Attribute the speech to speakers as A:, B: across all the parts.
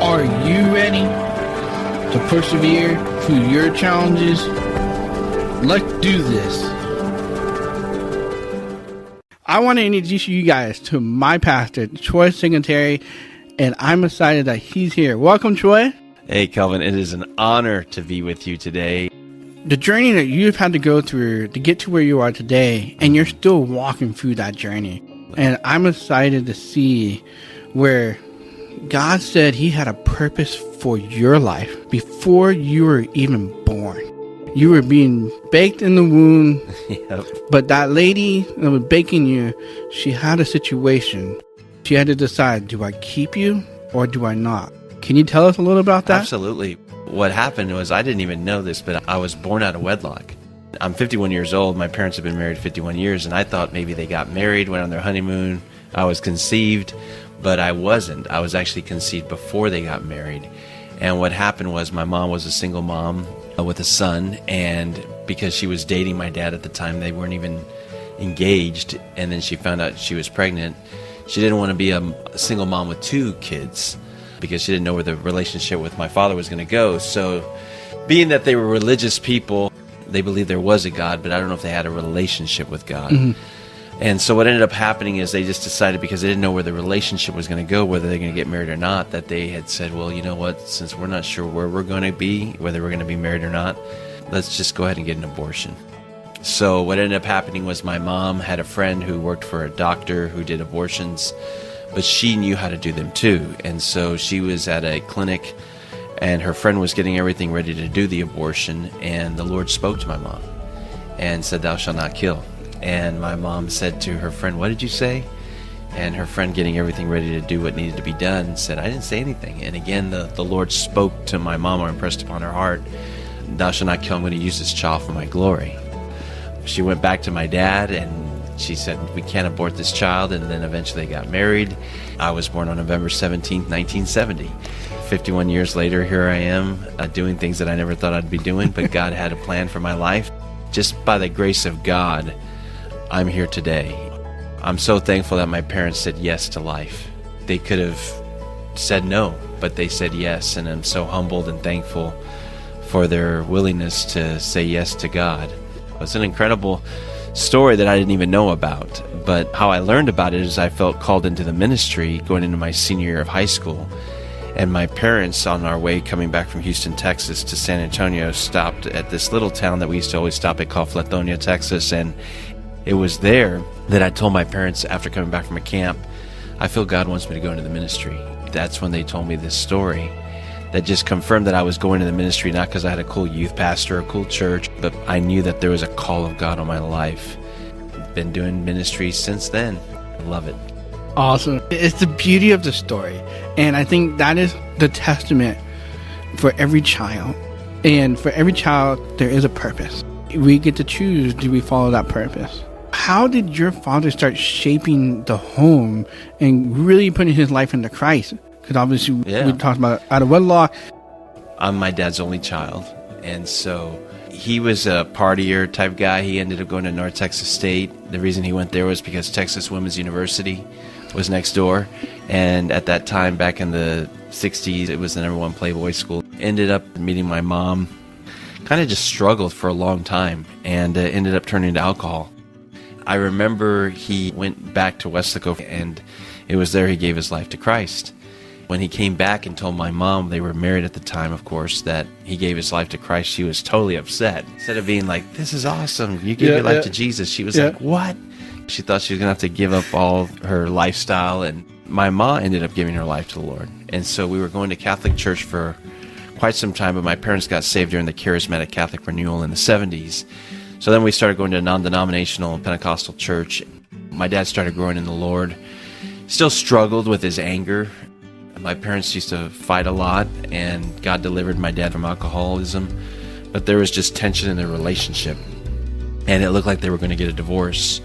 A: Are you ready to persevere through your challenges? Let's do this. I want to introduce you guys to my pastor, Troy Singleterry, and I'm excited that he's here. Welcome, Troy.
B: Hey, Kelvin. It is an honor to be with you today.
A: The journey that you've had to go through to get to where you are today, and you're still walking through that journey. And I'm excited to see where God said he had a purpose for your life before you were even born. You were being baked in the womb,
B: Yep.
A: But that lady that was baking you, she had a situation. She had to decide, do I keep you or do I not? Can you tell us a little about that?
B: Absolutely. What happened was, I didn't even know this, but I was born out of wedlock. I'm 51 years old. My parents have been married 51 years, and I thought maybe they got married, went on their honeymoon. I was conceived. But I wasn't. I was actually conceived before they got married. And what happened was, my mom was a single mom with a son, and because she was dating my dad at the time, they weren't even engaged, and then she found out she was pregnant. She didn't want to be a single mom with two kids because she didn't know where the relationship with my father was going to go. So being that they were religious people, they believed there was a God, but I don't know if they had a relationship with God. Mm-hmm. And so what ended up happening is, they just decided, because they didn't know where the relationship was going to go, whether they're going to get married or not, that they had said, well, you know what, since we're not sure where we're going to be, whether we're going to be married or not, let's just go ahead and get an abortion. So what ended up happening was, my mom had a friend who worked for a doctor who did abortions, but she knew how to do them too. And so she was at a clinic, and her friend was getting everything ready to do the abortion, and the Lord spoke to my mom and said, "Thou shalt not kill." And my mom said to her friend, "What did you say?" And her friend, getting everything ready to do what needed to be done, said, "I didn't say anything." And again, the Lord spoke to my mom, or impressed upon her heart, "Thou shalt not kill. I'm going to use this child for my glory." She went back to my dad, and she said, "We can't abort this child." And then eventually they got married. I was born on November 17th, 1970. 51 years later, here I am, doing things that I never thought I'd be doing, but God had a plan for my life. Just by the grace of God, I'm here today. I'm so thankful that my parents said yes to life. They could have said no, but they said yes, and I'm so humbled and thankful for their willingness to say yes to God. It's an incredible story that I didn't even know about, but how I learned about it is, I felt called into the ministry going into my senior year of high school. And my parents, on our way coming back from Houston, Texas to San Antonio, stopped at this little town that we used to always stop at called Flatonia, Texas. And it was there that I told my parents, after coming back from a camp, I feel God wants me to go into the ministry. That's when they told me this story that just confirmed that I was going to the ministry, not because I had a cool youth pastor or a cool church, but I knew that there was a call of God on my life. Been doing ministry since then. I love it.
A: Awesome. It's the beauty of the story. And I think that is the testament for every child. And for every child, there is a purpose. We get to choose, do we follow that purpose? How did your father start shaping the home and really putting his life into Christ? Because obviously we talked about out of wedlock.
B: I'm my dad's only child. And so he was a partier type guy. He ended up going to North Texas State. The reason he went there was because Texas Women's University was next door. And at that time, back in the 60s, it was the #1 Playboy school. Ended up meeting my mom. Kind of just struggled for a long time, and ended up turning to alcohol. I remember he went back to Weslaco, and it was there he gave his life to Christ. When he came back and told my mom, they were married at the time, of course, that he gave his life to Christ, she was totally upset. Instead of being like, "This is awesome, you gave your life to Jesus," she was like, "What?" She thought she was going to have to give up all her lifestyle, and my mom ended up giving her life to the Lord. And so we were going to Catholic church for quite some time, but my parents got saved during the charismatic Catholic renewal in the 70s. So then we started going to a non-denominational Pentecostal church. My dad started growing in the Lord. Still struggled with his anger. My parents used to fight a lot, and God delivered my dad from alcoholism. But there was just tension in their relationship, and it looked like they were going to get a divorce.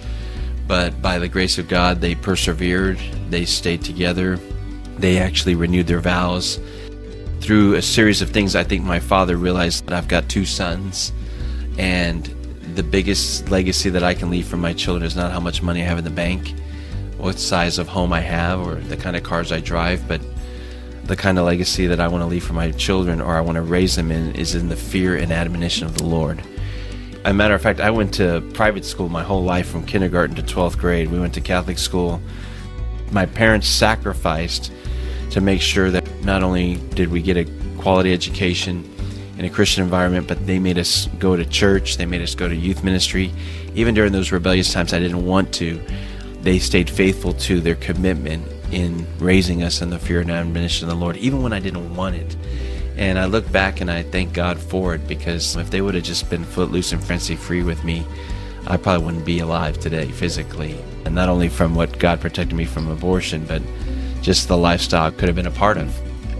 B: But by the grace of God, they persevered. They stayed together. They actually renewed their vows. Through a series of things, I think my father realized that I've got two sons, and the biggest legacy that I can leave for my children is not how much money I have in the bank, what size of home I have, or the kind of cars I drive, but the kind of legacy that I want to leave for my children, or I want to raise them in, is in the fear and admonition of the Lord. As a matter of fact, I went to private school my whole life from kindergarten to 12th grade. We went to Catholic school. My parents sacrificed to make sure that not only did we get a quality education in a Christian environment, but they made us go to church, they made us go to youth ministry. Even during those rebellious times I didn't want to, they stayed faithful to their commitment in raising us in the fear and admonition of the Lord, even when I didn't want it. And I look back and I thank God for it, because if they would have just been footloose and fancy-free with me, I probably wouldn't be alive today physically. And not only from what God protected me from abortion, but just the lifestyle I could have been a part of.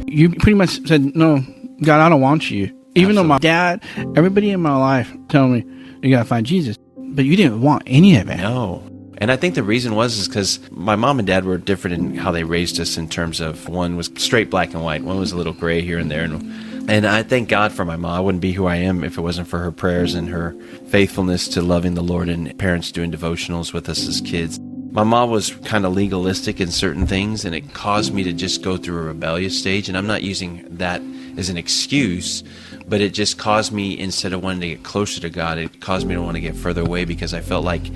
A: You pretty much said, no, God, I don't want you. Even though my dad, everybody in my life told me, you got to find Jesus. But you didn't want any of it.
B: No. And I think the reason was because my mom and dad were different in how they raised us, in terms of one was straight black and white, one was a little gray here and there. And I thank God for my mom. I wouldn't be who I am if it wasn't for her prayers and her faithfulness to loving the Lord, and parents doing devotionals with us as kids. My mom was kind of legalistic in certain things, and it caused me to just go through a rebellious stage. And I'm not using that as an excuse, but it just caused me, instead of wanting to get closer to God, it caused me to want to get further away, because I felt like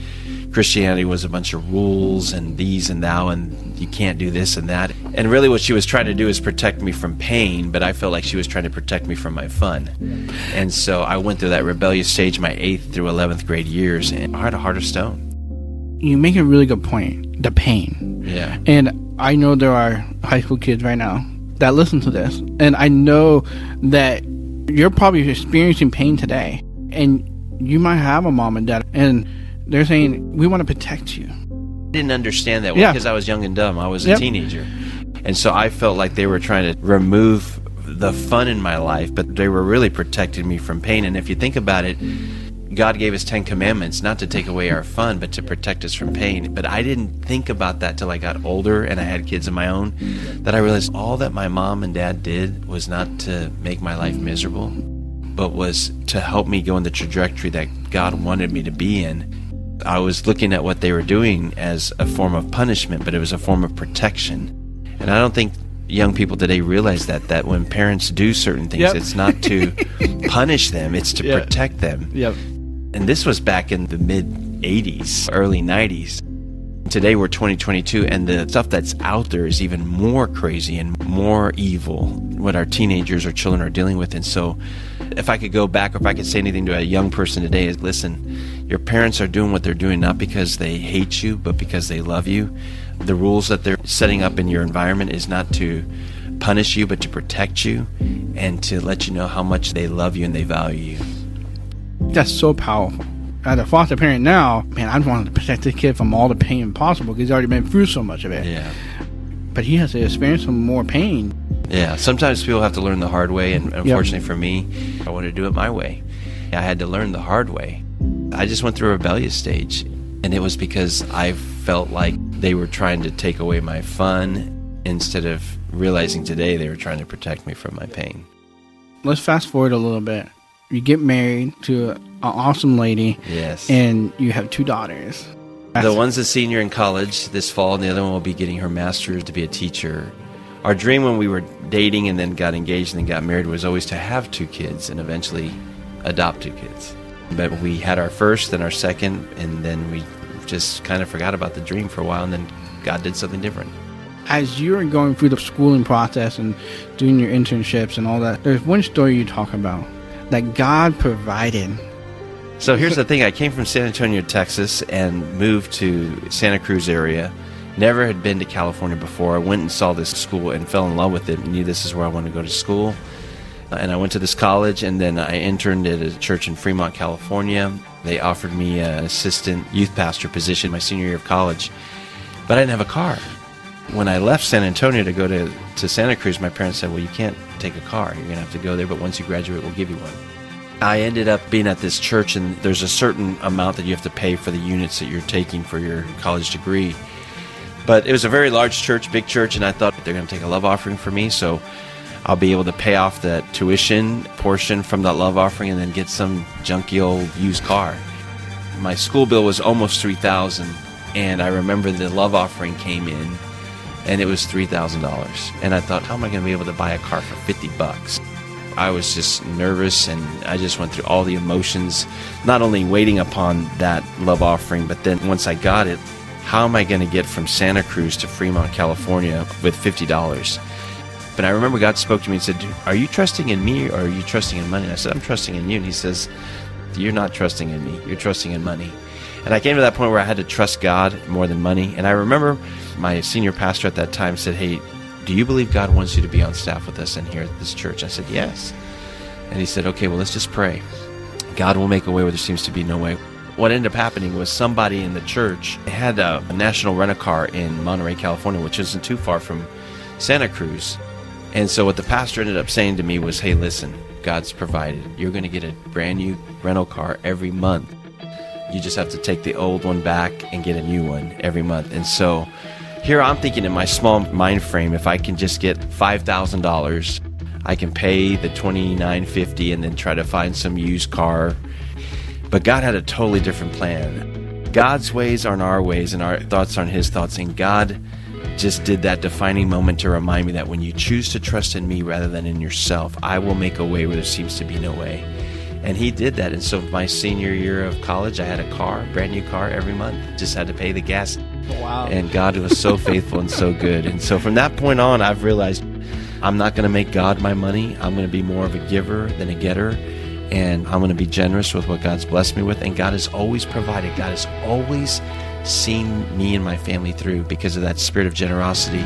B: Christianity was a bunch of rules and these and thou, and you can't do this and that. And really what she was trying to do is protect me from pain, but I felt like she was trying to protect me from my fun. And so I went through that rebellious stage my 8th through 11th grade years, and I had a heart of stone.
A: You make a really good point, the pain.
B: Yeah.
A: And I know there are high school kids right now that listen to this, and I know that you're probably experiencing pain today, and you might have a mom and dad, and they're saying, we want to protect you.
B: I didn't understand that because I was young and dumb. I was a teenager. And so I felt like they were trying to remove the fun in my life, but they were really protecting me from pain. And if you think about it, God gave us 10 commandments, not to take away our fun, but to protect us from pain. But I didn't think about that till I got older and I had kids of my own, that I realized all that my mom and dad did was not to make my life miserable, but was to help me go in the trajectory that God wanted me to be in. I was looking at what they were doing as a form of punishment, but it was a form of protection. And I don't think young people today realize that when parents do certain things, it's not to punish them, it's to protect them. And this was back in the mid-'80s, early 90s. Today we're 2022, and the stuff that's out there is even more crazy and more evil, what our teenagers or children are dealing with. And so if I could go back, or if I could say anything to a young person today, is listen, your parents are doing what they're doing not because they hate you, but because they love you. The rules that they're setting up in your environment is not to punish you, but to protect you and to let you know how much they love you and they value you.
A: That's so powerful. As a foster parent now, man, I wanted to protect this kid from all the pain possible, because he's already been through so much of it.
B: Yeah.
A: But he has to experience some more pain.
B: Yeah, sometimes people have to learn the hard way, and unfortunately for me, I wanted to do it my way. I had to learn the hard way. I just went through a rebellious stage, and it was because I felt like they were trying to take away my fun, instead of realizing today they were trying to protect me from my pain.
A: Let's fast forward a little bit. You get married to an awesome lady.
B: Yes.
A: And you have 2 daughters.
B: The one's a senior in college this fall, and the other one will be getting her master's to be a teacher. Our dream when we were dating and then got engaged and then got married was always to have 2 kids and eventually adopt 2 kids. But we had our first and our second, and then we just kind of forgot about the dream for a while, and then God did something different.
A: As you were going through the schooling process and doing your internships and all that, there's one story you talk about that God provided.
B: So here's the thing. I came from San Antonio, Texas, and moved to Santa Cruz area. Never had been to California before. I went and saw this school and fell in love with it and knew this is where I wanted to go to school. And I went to this college, and then I interned at a church in Fremont, California. They offered me an assistant youth pastor position my senior year of college, but I didn't have a car. When I left San Antonio to go to Santa Cruz, my parents said, well, you can't take a car. You're going to have to go there, but once you graduate, we'll give you one. I ended up being at this church, and there's a certain amount that you have to pay for the units that you're taking for your college degree. But it was a very large church, big church, and I thought they're going to take a love offering for me, so I'll be able to pay off that tuition portion from that love offering and then get some junky old used car. My school bill was almost $3,000, and I remember the love offering came in, and it was $3,000. And I thought, how am I going to be able to buy a car for $50? I was just nervous, and I just went through all the emotions, not only waiting upon that love offering, but then once I got it, how am I going to get from Santa Cruz to Fremont, California with $50? But I remember God spoke to me and said, are you trusting in me or are you trusting in money? And I said, I'm trusting in you. And he says, you're not trusting in me. You're trusting in money. And I came to that point where I had to trust God more than money. And I remember my senior pastor at that time said, hey, do you believe God wants you to be on staff with us and here at this church? I said, yes. And he said, okay, well, let's just pray. God will make a way where there seems to be no way. What ended up happening was somebody in the church had a national rent-a-car in Monterey, California, which isn't too far from Santa Cruz. And so what the pastor ended up saying to me was, hey, listen, God's provided. You're going to get a brand new rental car every month. You just have to take the old one back and get a new one every month. And so here I'm thinking in my small mind frame, if I can just get $5,000, I can pay the $2,950 and then try to find some used car. But God had a totally different plan. God's ways aren't our ways, and our thoughts aren't his thoughts. And God just did that defining moment to remind me that when you choose to trust in me rather than in yourself, I will make a way where there seems to be no way. And he did that. And so my senior year of college, I had a car, brand new car every month. Just had to pay the gas.
A: Wow.
B: And God was so faithful and so good. And so from that point on, I've realized I'm not going to make God my money. I'm going to be more of a giver than a getter. And I'm going to be generous with what God's blessed me with. And God has always provided. God has always seen me and my family through because of that spirit of generosity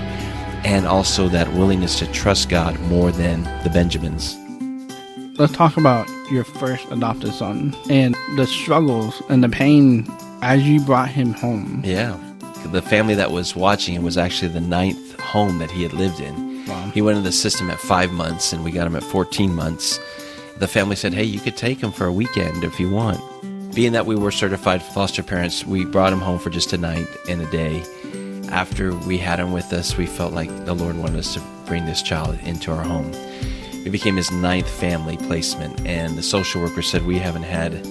B: and also that willingness to trust God more than the Benjamins.
A: Let's talk about your first adopted son and the struggles and the pain as you brought him home.
B: Yeah. The family that was watching him was actually the 9th home that he had lived in.
A: Wow.
B: He went into the system at 5 months, and we got him at 14 months. The family said, hey, you could take him for a weekend if you want. Being that we were certified foster parents, we brought him home for just a night and a day. After we had him with us, we felt like the Lord wanted us to bring this child into our home. It became his 9th family placement, and the social worker said we haven't had,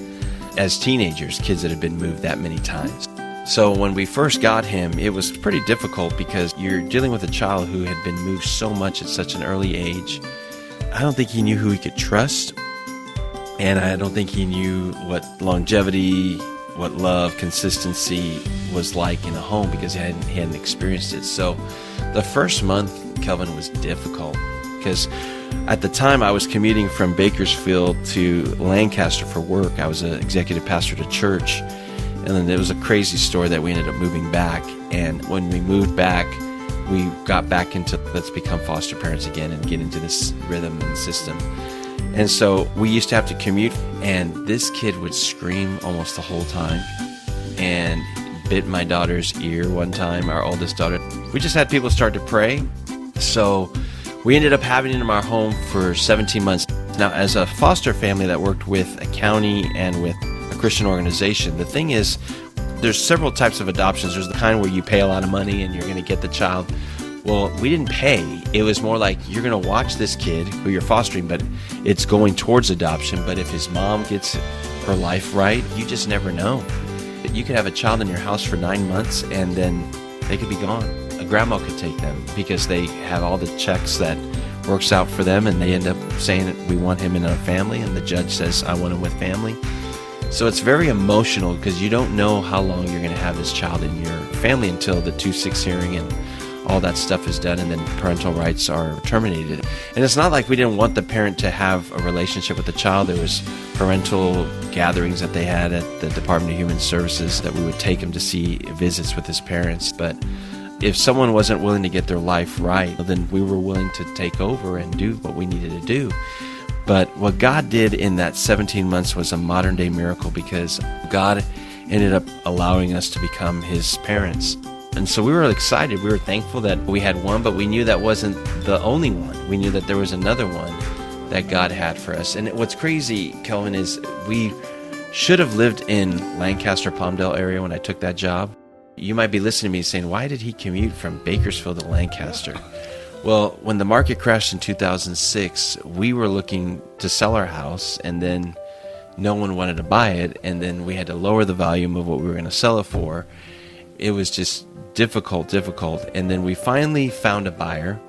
B: as teenagers, kids that had been moved that many times. So when we first got him, it was pretty difficult because you're dealing with a child who had been moved so much at such an early age. I don't think he knew who he could trust, and I don't think he knew what longevity, what love, consistency was like in a home because he hadn't experienced it. So the first month, Kelvin, was difficult because at the time I was commuting from Bakersfield to Lancaster for work. I was an executive pastor at a church, and then there was a crazy story that we ended up moving back. And when we moved back, we got back into let's become foster parents again and get into this rhythm and system. And so we used to have to commute, and this kid would scream almost the whole time and bit my daughter's ear one time, our oldest daughter. We just had people start to pray. So we ended up having him in our home for 17 months. Now, as a foster family that worked with a county and with a Christian organization, the thing is, there's several types of adoptions. There's the kind where you pay a lot of money and you're going to get the child. Well, we didn't pay. It was more like you're going to watch this kid who you're fostering, but it's going towards adoption. But if his mom gets her life right, you just never know. You could have a child in your house for 9 months and then they could be gone. A grandma could take them because they have all the checks that works out for them, and they end up saying that we want him in our family, and the judge says, I want him with family. So it's very emotional because you don't know how long you're going to have this child in your family until the 2-6 hearing and all that stuff is done, and then parental rights are terminated. And it's not like we didn't want the parent to have a relationship with the child. There was parental gatherings that they had at the Department of Human Services that we would take him to see visits with his parents. But if someone wasn't willing to get their life right, then we were willing to take over and do what we needed to do. But what God did in that 17 months was a modern day miracle because God ended up allowing us to become his parents. And so we were excited. We were thankful that we had one, but we knew that wasn't the only one. We knew that there was another one that God had for us. And what's crazy, Kelvin, is we should have lived in Lancaster, Palmdale area when I took that job. You might be listening to me saying, why did he commute from Bakersfield to Lancaster? Well, when the market crashed in 2006, we were looking to sell our house, and then no one wanted to buy it, and then we had to lower the volume of what we were going to sell it for. it was just difficult. And then we finally found a buyer.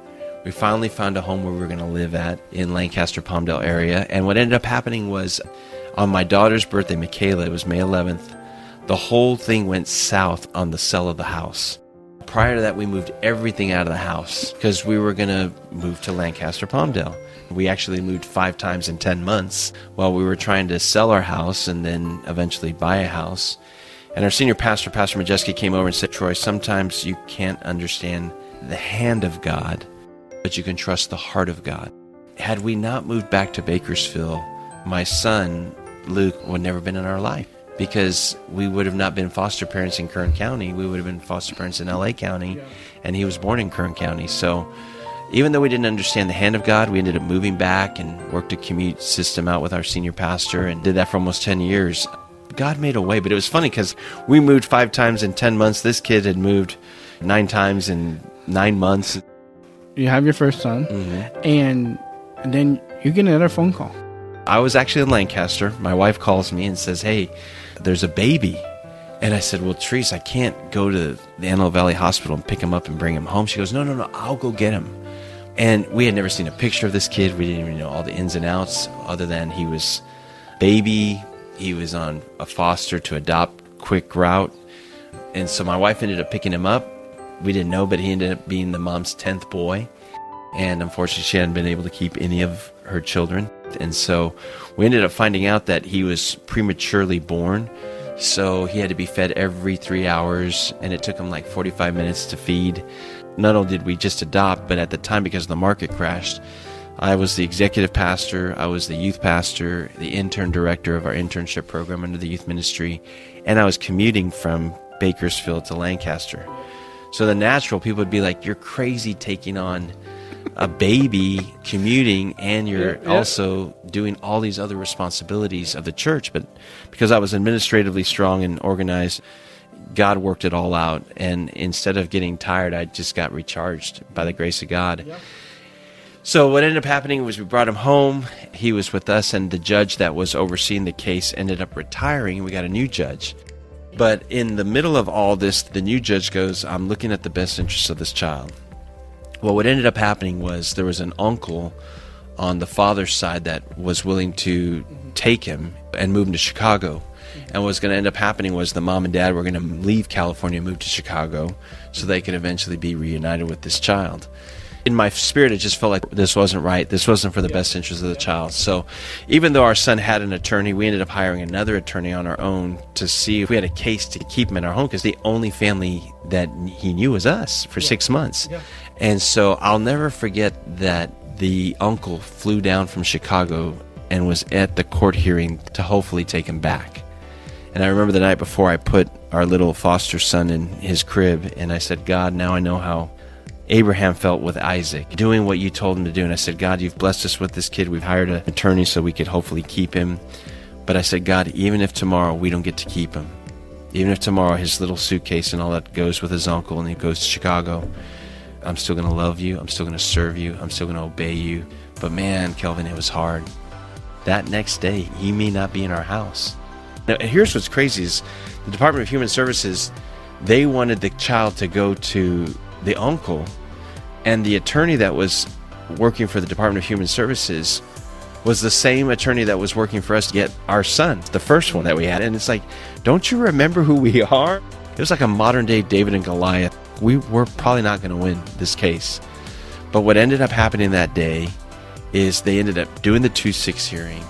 B: We finally found a home where we were going to live at in Lancaster, Palmdale area. And what ended up happening was on my daughter's birthday, Michaela, it was May 11th, the whole thing went south on the sale of the house. Prior to that, we moved everything out of the house because we were going to move to Lancaster, Palmdale. We actually moved 5 times in 10 months while we were trying to sell our house and then eventually buy a house. And our senior pastor, Pastor Majeski, came over and said, Troy, sometimes you can't understand the hand of God, but you can trust the heart of God. Had we not moved back to Bakersfield, my son, Luke, would never been in our life because we would have not been foster parents in Kern County. We would have been foster parents in LA County, and he was born in Kern County. So even though we didn't understand the hand of God, we ended up moving back and worked a commute system out with our senior pastor and did that for almost 10 years. God made a way, but it was funny because we moved 5 times in 10 months. This kid had moved 9 times in 9 months.
A: You have your first son, and then you get another phone call.
B: I was actually in Lancaster. My wife calls me and says, hey, there's a baby. And I said, well, Therese, I can't go to the Antelope Valley Hospital and pick him up and bring him home. She goes, no, I'll go get him. And we had never seen a picture of this kid. We didn't even know all the ins and outs other than he was baby. He was on a foster to adopt quick route. And so my wife ended up picking him up. We didn't know, but he ended up being the mom's 10th boy. And unfortunately, she hadn't been able to keep any of her children. And so we ended up finding out that he was prematurely born. So he had to be fed every 3 hours, and it took him like 45 minutes to feed. Not only did we just adopt, but at the time, because the market crashed, I was the executive pastor, I was the youth pastor, the intern director of our internship program under the youth ministry, and I was commuting from Bakersfield to Lancaster. So the natural, people would be like, you're crazy taking on a baby, commuting, and you're also doing all these other responsibilities of the church. But because I was administratively strong and organized, God worked it all out. And instead of getting tired, I just got recharged by the grace of God. Yep. So what ended up happening was we brought him home. He was with us, and the judge that was overseeing the case ended up retiring, and we got a new judge. But in the middle of all this, the new judge goes, I'm looking at the best interests of this child. Well, what ended up happening was there was an uncle on the father's side that was willing to take him and move him to Chicago. And what's going to end up happening was the mom and dad were going to leave California and move to Chicago so they could eventually be reunited with this child. In my spirit, it just felt like this wasn't right. This wasn't for the best interest of the child. So even though our son had an attorney, we ended up hiring another attorney on our own to see if we had a case to keep him in our home, because the only family that he knew was us for 6 months. Yeah. And so I'll never forget that the uncle flew down from Chicago and was at the court hearing to hopefully take him back. And I remember the night before, I put our little foster son in his crib, and I said, God, now I know how Abraham felt with Isaac, doing what you told him to do. And I said, God, you've blessed us with this kid. We've hired an attorney so we could hopefully keep him. But I said, God, even if tomorrow we don't get to keep him, even if tomorrow his little suitcase and all that goes with his uncle and he goes to Chicago, I'm still going to love you. I'm still going to serve you. I'm still going to obey you. But man, Kelvin, it was hard. That next day, he may not be in our house. Now, here's what's crazy is the Department of Human Services, they wanted the child to go to the uncle, and the attorney that was working for the Department of Human Services was the same attorney that was working for us to get our son, the first one that we had. And it's like, don't you remember who we are? It was like a modern day David and Goliath. We were probably not going to win this case. But what ended up happening that day is they ended up doing the 2-6 hearing.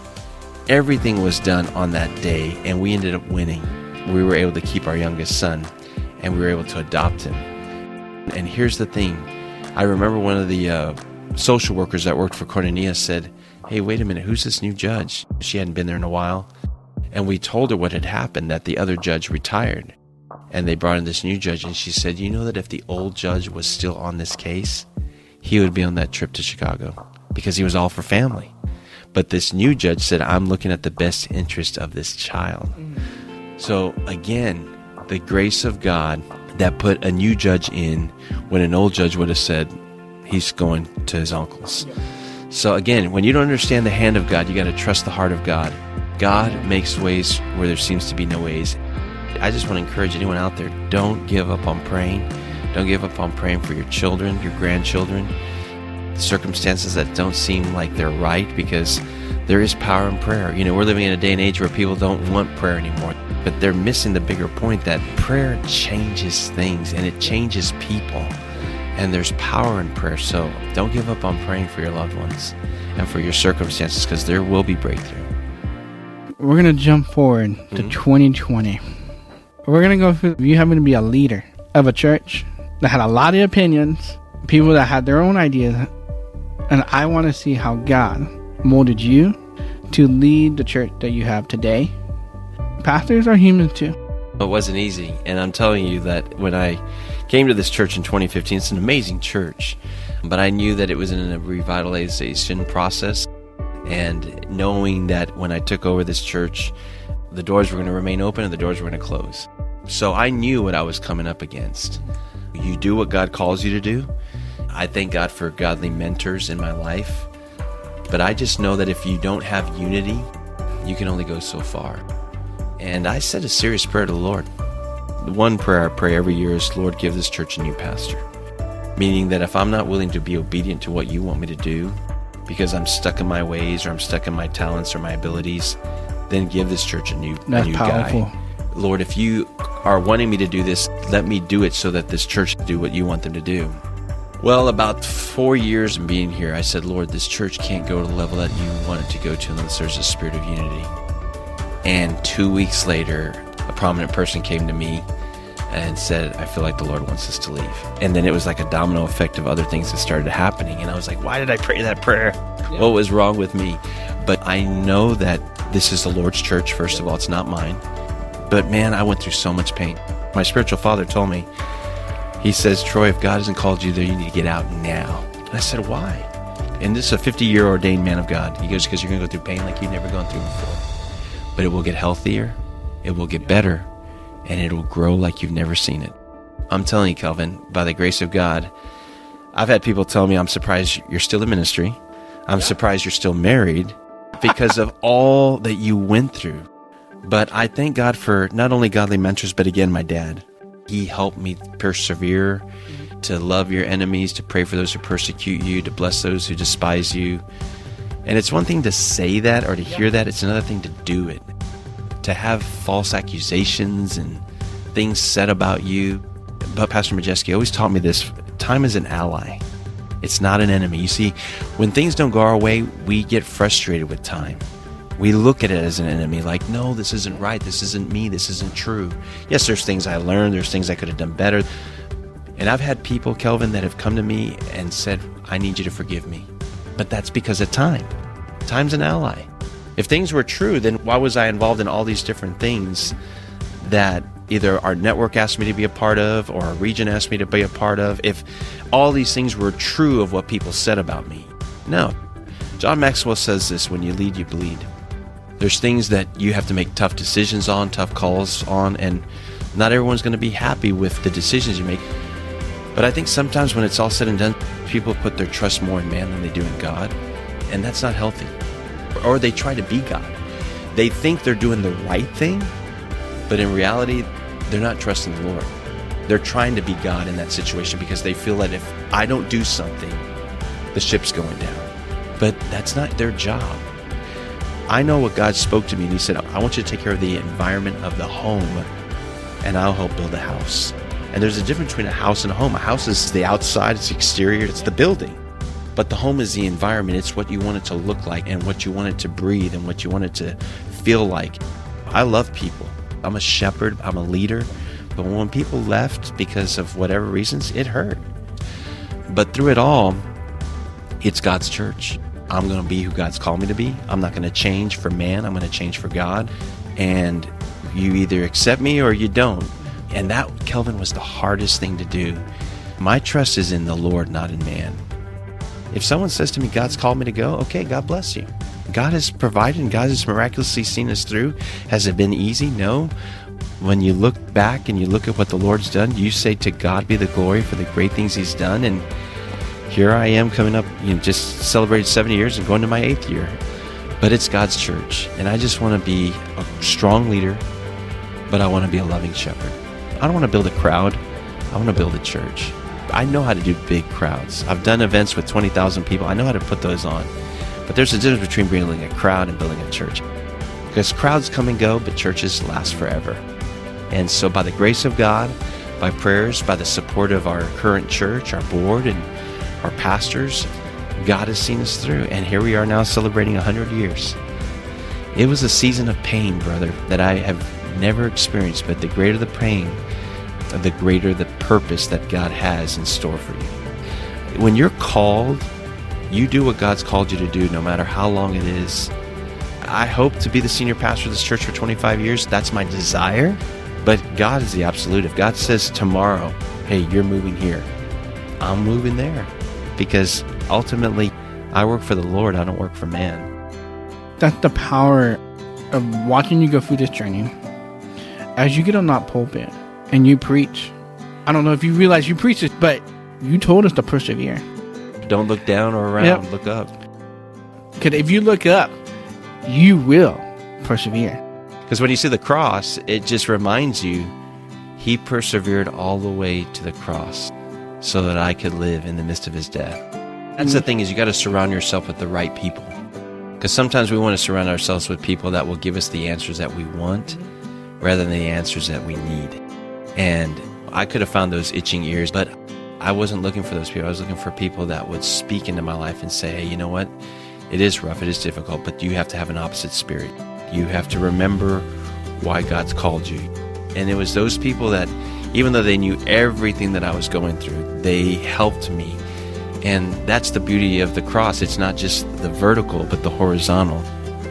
B: Everything was done on that day, and we ended up winning. We were able to keep our youngest son, and we were able to adopt him. And here's the thing. I remember one of the social workers that worked for Cornelia said, hey, wait a minute, who's this new judge? She hadn't been there in a while. And we told her what had happened, that the other judge retired. And they brought in this new judge, and she said, you know that if the old judge was still on this case, he would be on that trip to Chicago because he was all for family. But this new judge said, I'm looking at the best interest of this child. So again, the grace of God that put a new judge in when an old judge would have said, he's going to his uncle's. So again, when you don't understand the hand of God, you got to trust the heart of God. God makes ways where there seems to be no ways. I just want to encourage anyone out there, don't give up on praying. Don't give up on praying for your children, your grandchildren, circumstances that don't seem like they're right, because there is power in prayer. You know, we're living in a day and age where people don't want prayer anymore, but they're missing the bigger point that prayer changes things and it changes people, and there's power in prayer. So don't give up on praying for your loved ones and for your circumstances, because there will be breakthrough.
A: We're going to jump forward to 2020. We're going to go through, you happen to be a leader of a church that had a lot of opinions, people that had their own ideas, and I want to see how God molded you to lead the church that you have today. Pastors are humans too.
B: It wasn't easy, and I'm telling you that when I came to this church in 2015, it's an amazing church, but I knew that it was in a revitalization process, and knowing that when I took over this church, the doors were going to remain open and the doors were going to close. So I knew what I was coming up against. You do what God calls you to do. I thank God for godly mentors in my life, but I just know that if you don't have unity, you can only go so far. And I said a serious prayer to the Lord. The one prayer I pray every year is, Lord, give this church a new pastor. Meaning that if I'm not willing to be obedient to what you want me to do, because I'm stuck in my ways or I'm stuck in my talents or my abilities, then give this church a new guy. Lord, if you are wanting me to do this, let me do it so that this church can do what you want them to do. Well, about 4 years in being here, I said, Lord, this church can't go to the level that you want it to go to unless there's a spirit of unity. And 2 weeks later, a prominent person came to me and said, I feel like the Lord wants us to leave. And then it was like a domino effect of other things that started happening. And I was like, why did I pray that prayer? Yeah. What was wrong with me? But I know that this is the Lord's church, first of all. It's not mine. But man, I went through so much pain. My spiritual father told me, he says, Troy, if God hasn't called you there, you need to get out now. And I said, why? And this is a 50-year ordained man of God. He goes, because you're going to go through pain like you've never gone through before. But it will get healthier, it will get better, and it will grow like you've never seen it. I'm telling you, Kelvin, by the grace of God, I've had people tell me, I'm surprised you're still in ministry. I'm surprised you're still married because of all that you went through. But I thank God for not only godly mentors, but again, my dad. He helped me persevere, to love your enemies, to pray for those who persecute you, to bless those who despise you. And it's one thing to say that or to hear that. It's another thing to do it. To have false accusations and things said about you. But Pastor Majeski always taught me this. Time is an ally. It's not an enemy. You see, when things don't go our way, we get frustrated with time. We look at it as an enemy, like, no, this isn't right. This isn't me. This isn't true. Yes, there's things I learned. There's things I could have done better. And I've had people, Kelvin, that have come to me and said, I need you to forgive me. But that's because of time. Time's an ally. If things were true, then why was I involved in all these different things that either our network asked me to be a part of or our region asked me to be a part of, if all these things were true of what people said about me? No. John Maxwell says this, when you lead, you bleed. There's things that you have to make tough decisions on, tough calls on, and not everyone's going to be happy with the decisions you make. But I think sometimes when it's all said and done, people put their trust more in man than they do in God, and that's not healthy. Or they try to be God. They think they're doing the right thing, but in reality, they're not trusting the Lord. They're trying to be God in that situation because they feel that if I don't do something, the ship's going down. But that's not their job. I know what God spoke to me, and he said, I want you to take care of the environment of the home, and I'll help build a house. And there's a difference between a house and a home. A house is the outside, it's the exterior, it's the building. But the home is the environment. It's what you want it to look like and what you want it to breathe and what you want it to feel like. I love people. I'm a shepherd. I'm a leader. But when people left because of whatever reasons, it hurt. But through it all, it's God's church. I'm going to be who God's called me to be. I'm not going to change for man. I'm going to change for God. And you either accept me or you don't. And that, Kelvin, was the hardest thing to do. My trust is in the Lord, not in man. If someone says to me, God's called me to go, okay, God bless you. God has provided and God has miraculously seen us through. Has it been easy? No. When you look back and you look at what the Lord's done, you say to God be the glory for the great things he's done. And here I am coming up, just celebrated 70 years and going to my 8th year. But it's God's church. And I just want to be a strong leader but I want to be a loving shepherd. I don't want to build a crowd. I want to build a church. I know how to do big crowds. I've done events with 20,000 people. I know how to put those on. But there's a difference between building a crowd and building a church. Because crowds come and go, but churches last forever. And so by the grace of God, by prayers, by the support of our current church, our board, and our pastors, God has seen us through. And here we are now celebrating 100 years. It was a season of pain, brother, that I have never experienced. But the greater the pain, the greater the purpose that God has in store for you. When you're called, you do what God's called you to do, no matter how long it is. I hope to be the senior pastor of this church for 25 years. That's my desire. But God is the absolute. If God says tomorrow, hey, you're moving here, I'm moving there. Because ultimately, I work for the Lord. I don't work for man.
A: That's the power of watching you go through this journey. As you get on that pulpit and you preach, I don't know if you realize you preach it, but you told us to persevere.
B: Don't look down or around,
A: Yep.
B: Look up.
A: Because if you look up, you will persevere.
B: Because when you see the cross, it just reminds you, he persevered all the way to the cross so that I could live in the midst of his death. That's the thing, is you got to surround yourself with the right people. Because sometimes we want to surround ourselves with people that will give us the answers that we want rather than the answers that we need. And I could have found those itching ears, but I wasn't looking for those people. I was looking for people that would speak into my life and say, hey, you know what? It is rough, it is difficult, but you have to have an opposite spirit. You have to remember why God's called you. And it was those people that, even though they knew everything that I was going through, they helped me. And that's the beauty of the cross. It's not just the vertical, but the horizontal.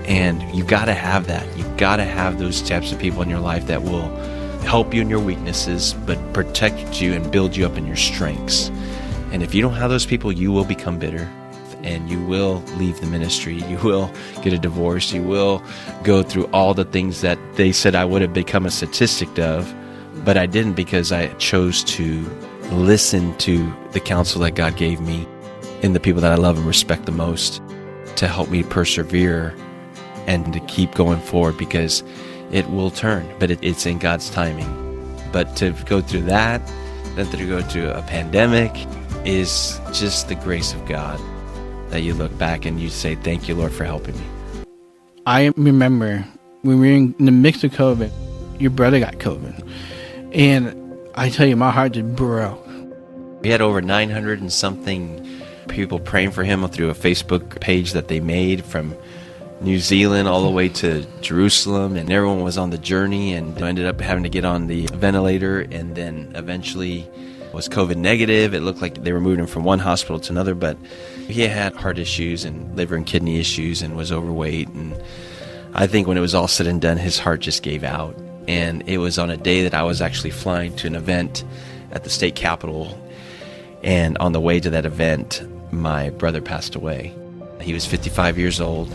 B: And you got to have that. You got to have those types of people in your life that will help you in your weaknesses, but protect you and build you up in your strengths. And if you don't have those people, you will become bitter. And you will leave the ministry. You will get a divorce. You will go through all the things that they said I would have become a statistic of, but I didn't, because I chose to listen to the counsel that God gave me and the people that I love and respect the most to help me persevere and to keep going forward, because it will turn, but it's in God's timing. But to go through that, then to go through a pandemic, is just the grace of God. That you look back and you say, thank you, Lord, for helping me.
A: I remember when we were in the mix of COVID, your brother got COVID. And I tell you, my heart just broke.
B: We had over 900 and something people praying for him through a Facebook page that they made from New Zealand all the way to Jerusalem. And everyone was on the journey and ended up having to get on the ventilator, and then eventually was COVID negative. It looked like they were moving him from one hospital to another, but he had heart issues and liver and kidney issues and was overweight. And I think when it was all said and done, his heart just gave out. And it was on a day that I was actually flying to an event at the state capitol. And on the way to that event, my brother passed away. He was 55 years old.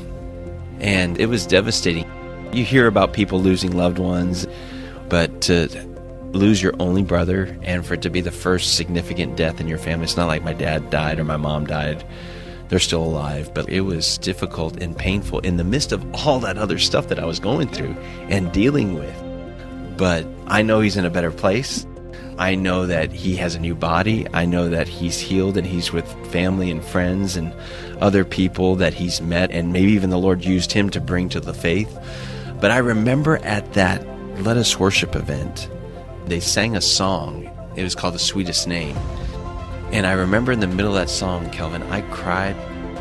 B: And it was devastating. You hear about people losing loved ones, but to lose your only brother and for it to be the first significant death in your family. It's not like my dad died or my mom died. They're still alive, but it was difficult and painful in the midst of all that other stuff that I was going through and dealing with. But I know he's in a better place. I know that he has a new body. I know that he's healed and he's with family and friends and other people that he's met, and maybe even the Lord used him to bring to the faith. But I remember at that Let Us Worship event, they sang a song. It was called The Sweetest Name. And I remember in the middle of that song, Kelvin, I cried.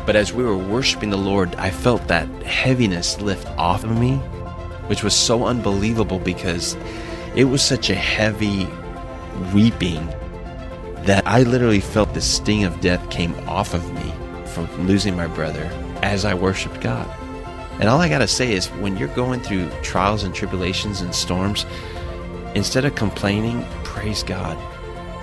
B: But as we were worshiping the Lord, I felt that heaviness lift off of me, which was so unbelievable because it was such a heavy weeping that I literally felt the sting of death came off of me from losing my brother as I worshiped God. And all I got to say is, when you're going through trials and tribulations and storms, instead of complaining, praise God.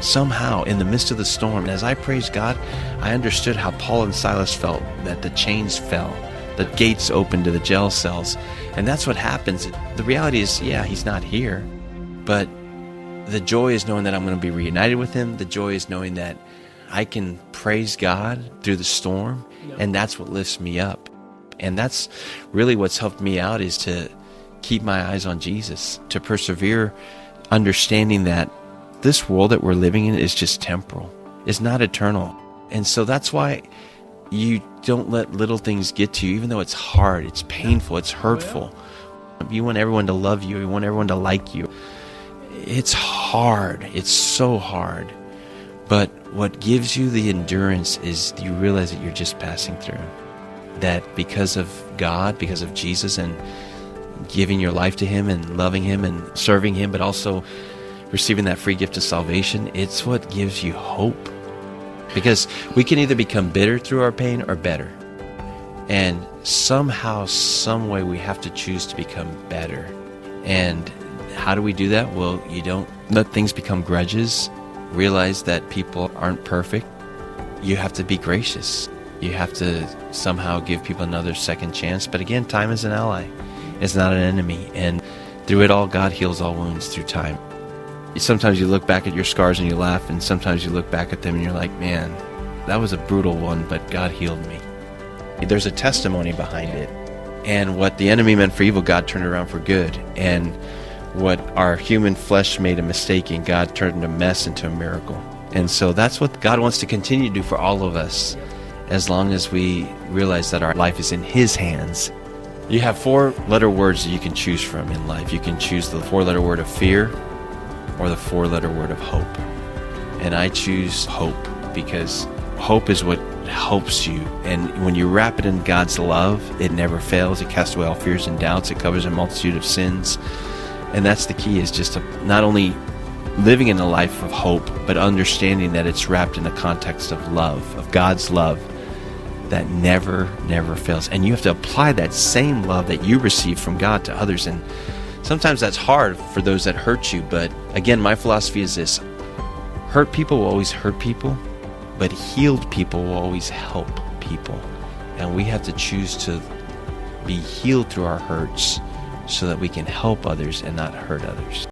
B: Somehow, in the midst of the storm, and as I praised God, I understood how Paul and Silas felt, that the chains fell, the gates opened to the jail cells. And that's what happens. The reality is, yeah, he's not here. But the joy is knowing that I'm going to be reunited with him. The joy is knowing that I can praise God through the storm, and that's what lifts me up. And that's really what's helped me out, is to keep my eyes on Jesus, to persevere, understanding that this world that we're living in is just temporal. It's not eternal. And so that's why you don't let little things get to you, even though it's hard, it's painful, it's hurtful. You want everyone to love you. You want everyone to like you. It's hard. It's so hard. But what gives you the endurance is you realize that you're just passing through. That because of God, because of Jesus, and giving your life to Him and loving Him and serving Him, but also receiving that free gift of salvation, it's what gives you hope. Because we can either become bitter through our pain or better. And somehow, some way, we have to choose to become better. And how do we do that? Well, you don't let things become grudges. Realize that people aren't perfect. You have to be gracious. You have to somehow give people another second chance. But again, time is an ally. It's not an enemy. And through it all, God heals all wounds through time. Sometimes you look back at your scars and you laugh, and sometimes you look back at them and you're like, man, that was a brutal one, but God healed me. There's a testimony behind it. And what the enemy meant for evil, God turned around for good. And what our human flesh made a mistake in, God turned a mess into a miracle. And so that's what God wants to continue to do for all of us, as long as we realize that our life is in His hands. You have 4-letter words that you can choose from in life. You can choose the 4-letter word of fear or the 4-letter word of hope. And I choose hope, because hope is what helps you. And when you wrap it in God's love, it never fails. It casts away all fears and doubts. It covers a multitude of sins. And that's the key, is just to not only living in a life of hope, but understanding that it's wrapped in the context of love, of God's love that never, never fails. And you have to apply that same love that you receive from God to others. And sometimes that's hard for those that hurt you. But again, my philosophy is this: hurt people will always hurt people, but healed people will always help people. And we have to choose to be healed through our hurts so that we can help others and not hurt others.